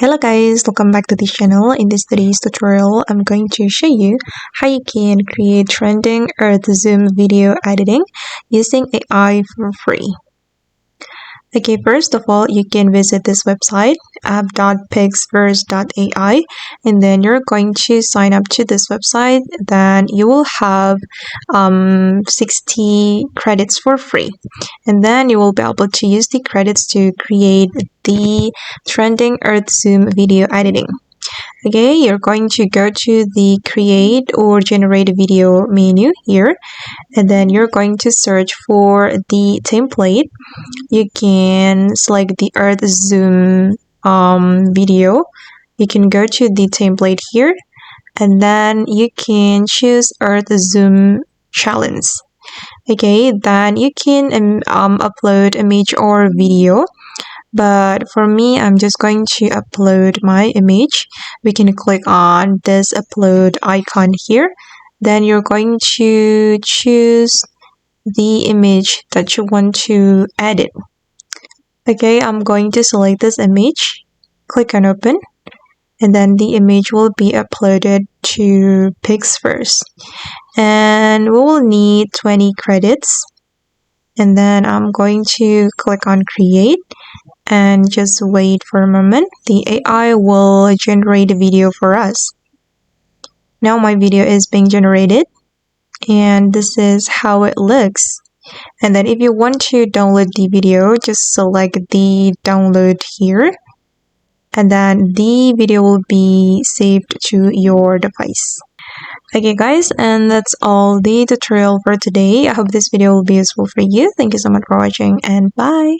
Hello guys, welcome back to this channel. In this today's tutorial, I'm going to show you how you can create trending or the Zoom video editing using AI for free. Okay, first of all, you can visit this website app.pixverse.ai, and then you're going to sign up to this website. Then you will have 60 credits for free, and then you will be able to use the credits to create the trending Earth Zoom video editing. Okay, you're going to go to the create or generate a video menu here, and then you're going to search for the template. You can select the Earth Zoom video. You can go to the template here, and then you can choose Earth Zoom challenge. Okay, then you can upload image or video. But for me, I'm just going to upload my image. We can click on this upload icon here. Then you're going to choose the image that you want to edit. Okay, I'm going to select this image. Click on open. And then the image will be uploaded to PixVerse. And we will need 20 credits. And then I'm going to click on create. And just wait for a moment. The AI will generate a video for us. Now my video is being generated, and this is how it looks. And then if you want to download the video, just select the download here, and then the video will be saved to your device. Okay guys, and that's all the tutorial for today. I hope this video will be useful for you. Thank you so much for watching, and bye.